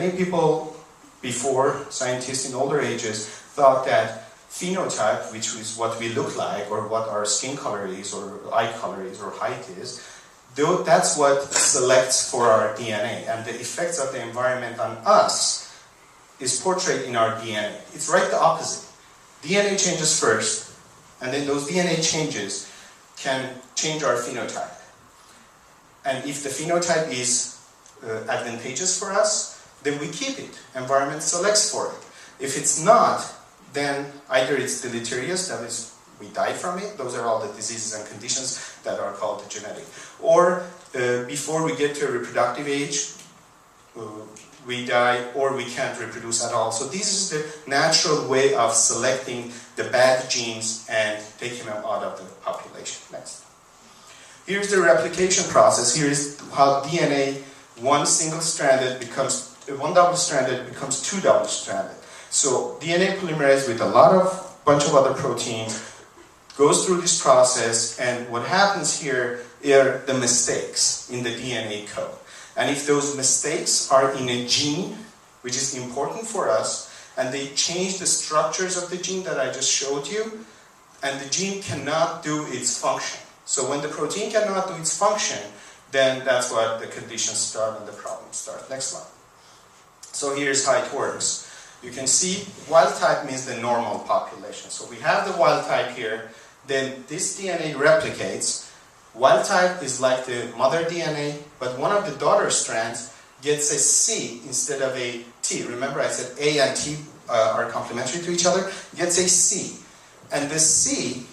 many people before, scientists in older ages, thought that phenotype, which is what we look like, or what our skin color is, or eye color is, or height is, that's what selects for our DNA. And the effects of the environment on us is portrayed in our DNA. It's right the opposite. DNA changes first, and then those DNA changes can change our phenotype. And if the phenotype is advantageous for us, then we keep it. Environment selects for it. If it's not, then either it's deleterious, that is, we die from it. Those are all the diseases and conditions that are called genetic. Or before we get to a reproductive age, we die, or we can't reproduce at all. So this is the natural way of selecting the bad genes and taking them out of the population. Next. Here's the replication process. Here's how DNA, one double-stranded becomes two double-stranded. So DNA polymerase with a bunch of other proteins goes through this process, and what happens here are the mistakes in the DNA code. And if those mistakes are in a gene, which is important for us, and they change the structures of the gene that I just showed you, and the gene cannot do its function. So when the protein cannot do its function, then that's what the conditions start and the problems start. Next slide. So here's how it works. You can see wild type means the normal population. So we have the wild type here, then this DNA replicates. Wild type is like the mother DNA, but one of the daughter strands gets a C instead of a T. Remember I said A and T are complementary to each other? Gets a C. And the C,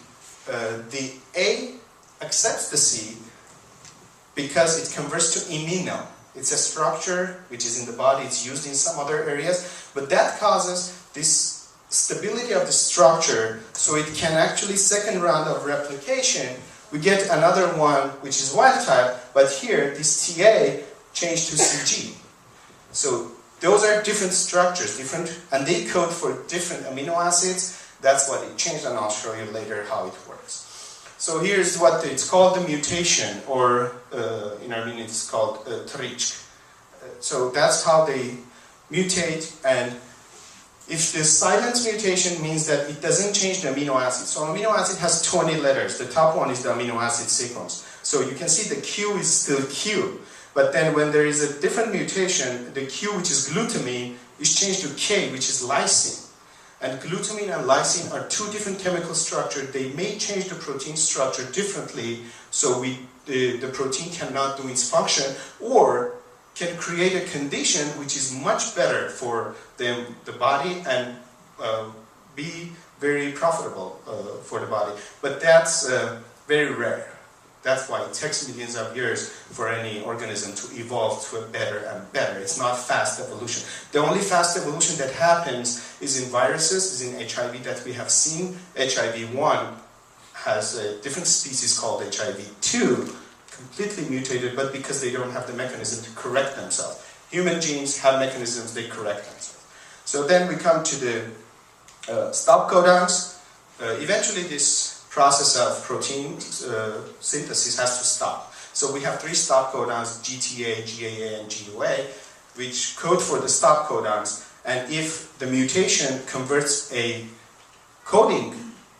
the A accepts the C because it converts to imino. It's a structure which is in the body, it's used in some other areas, but that causes this stability of the structure, so it can actually, second round of replication, we get another one which is wild type, but here this TA changed to CG. So those are different structures, and they code for different amino acids. That's what it changed, and I'll show you later how it works. So here's what it's called, the mutation, or in Armenian it's called trichk. So that's how they mutate, and if the silent mutation means that it doesn't change the amino acid. So amino acid has 20 letters. The top one is the amino acid sequence. So you can see the Q is still Q. But then when there is a different mutation, the Q, which is glutamine, is changed to K, which is lysine. And glutamine and lysine are two different chemical structures. They may change the protein structure differently, so the protein cannot do its function, or can create a condition which is much better for the body and be very profitable for the body. But that's very rare. That's why it takes millions of years for any organism to evolve to a better and better. It's not fast evolution. The only fast evolution that happens is in viruses, is in HIV that we have seen. HIV-1 has a different species called HIV-2, completely mutated, but because they don't have the mechanism to correct themselves. Human genes have mechanisms, they correct themselves. So then we come to the stop codons. Eventually this process of protein synthesis has to stop. So we have three stop codons, GTA, GAA, and GUA, which code for the stop codons. And if the mutation converts a coding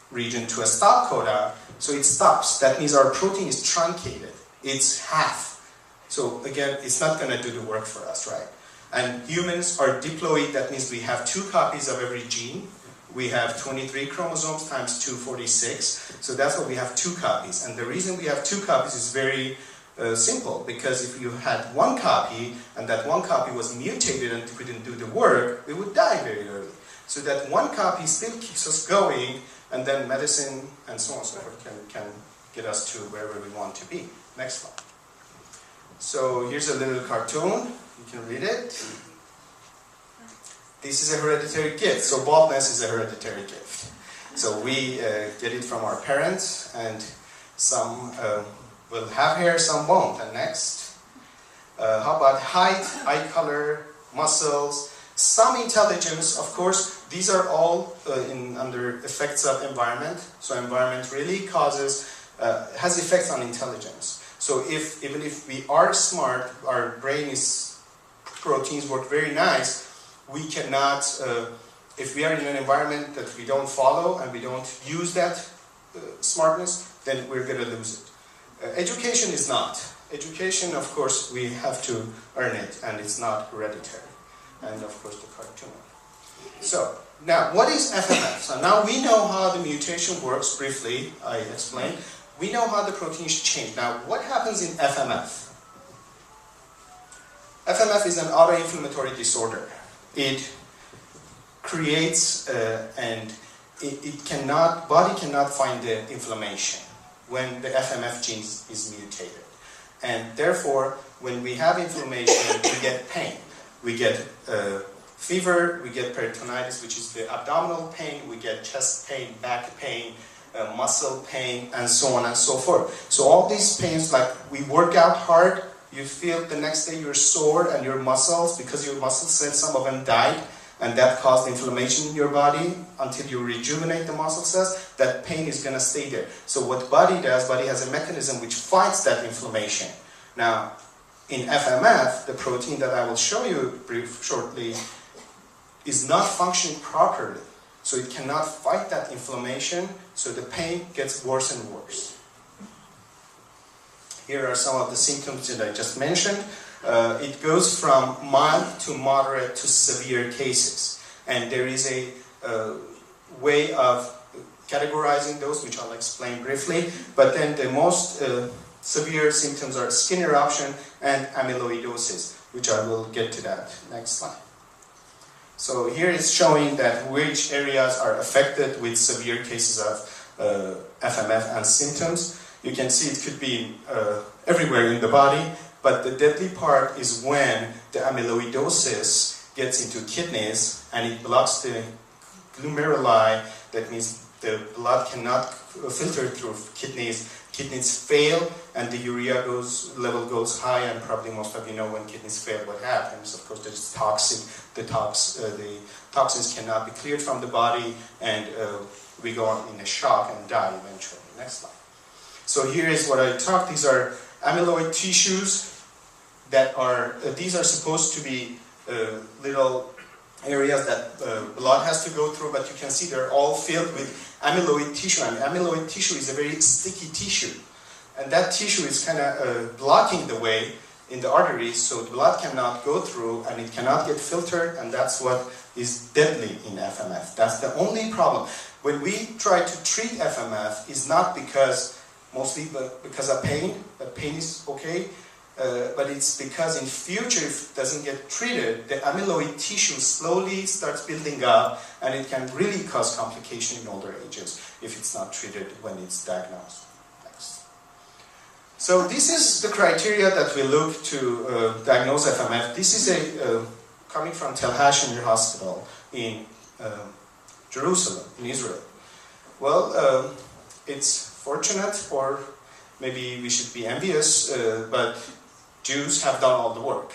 region to a stop codon, so it stops. That means our protein is truncated. It's half. So again, it's not going to do the work for us, right? And humans are diploid. That means we have 2 copies of every gene. We have 23 chromosomes times 246. So that's what we have, 2 copies. And the reason we have 2 copies is very simple. Because if you had 1 copy, and that 1 copy was mutated and couldn't do the work, we would die very early. So that 1 copy still keeps us going, and then medicine and so on and so forth can get us to wherever we want to be. Next slide. So here's a little cartoon. You can read it. This is a hereditary gift. So baldness is a hereditary gift. So we get it from our parents, and some will have hair, some won't. And next, how about height, eye color, muscles, some intelligence? Of course, these are all under effects of environment. So environment really has effects on intelligence. So even if we are smart, our brain is proteins work very nice, we cannot, if we are in an environment that we don't follow and we don't use that smartness, then we're going to lose it. Education is not. Education, of course, we have to earn it, and it's not hereditary. And of course, the cartoon. So, now, what is FMF? So now we know how the mutation works, briefly, I explained. We know how the proteins change. Now, what happens in FMF? FMF is an autoinflammatory disorder. It creates and body cannot find the inflammation when the FMF gene is mutated. And therefore, when we have inflammation, we get pain. We get fever, we get peritonitis, which is the abdominal pain, we get chest pain, back pain, muscle pain, and so on and so forth. So all these pains, like we work out hard, you feel the next day you're sore and your muscles, because your muscle cells, some of them died, and that caused inflammation in your body until you rejuvenate the muscle cells, that pain is going to stay there. So what body does, body has a mechanism which fights that inflammation. Now, in FMF, the protein that I will show you shortly is not functioning properly. So it cannot fight that inflammation, so the pain gets worse and worse. Here are some of the symptoms that I just mentioned. It goes from mild to moderate to severe cases. And there is a way of categorizing those, which I'll explain briefly. But then the most severe symptoms are skin eruption and amyloidosis, which I will get to that next slide. So here is showing that which areas are affected with severe cases of FMF and symptoms. You can see it could be everywhere in the body, but the deadly part is when the amyloidosis gets into kidneys and it blocks the glomeruli. That means the blood cannot filter through kidneys. Kidneys fail and the urea level goes high, and probably most of you know when kidneys fail what happens. Of course, there's toxic. The toxins cannot be cleared from the body, and we go on in a shock and die eventually. Next slide. So here is what I talked. These are amyloid tissues that are, these are supposed to be little areas that blood has to go through, but you can see they're all filled with amyloid tissue, and amyloid tissue is a very sticky tissue. And that tissue is kind of blocking the way in the arteries, so the blood cannot go through and it cannot get filtered, and that's what is deadly in FMF. That's the only problem. When we try to treat FMF, it's not mostly because of pain, but pain is okay, but it's because in future, if it doesn't get treated, the amyloid tissue slowly starts building up, and it can really cause complication in older ages if it's not treated when it's diagnosed. Next. So this is the criteria that we look to diagnose FMF. This is coming from Tel Hashemir Hospital in Jerusalem, in Israel. Well, it's fortunate, or maybe we should be envious, but Jews have done all the work.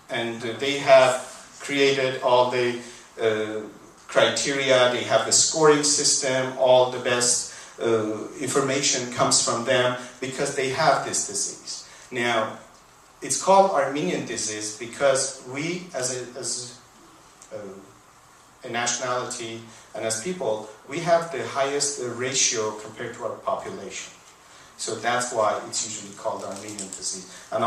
And they have created all the criteria, they have the scoring system, all the best information comes from them because they have this disease. Now, it's called Armenian disease because we, as a nationality and as people, we have the highest ratio compared to our population. So that's why it's usually called Armenian disease. And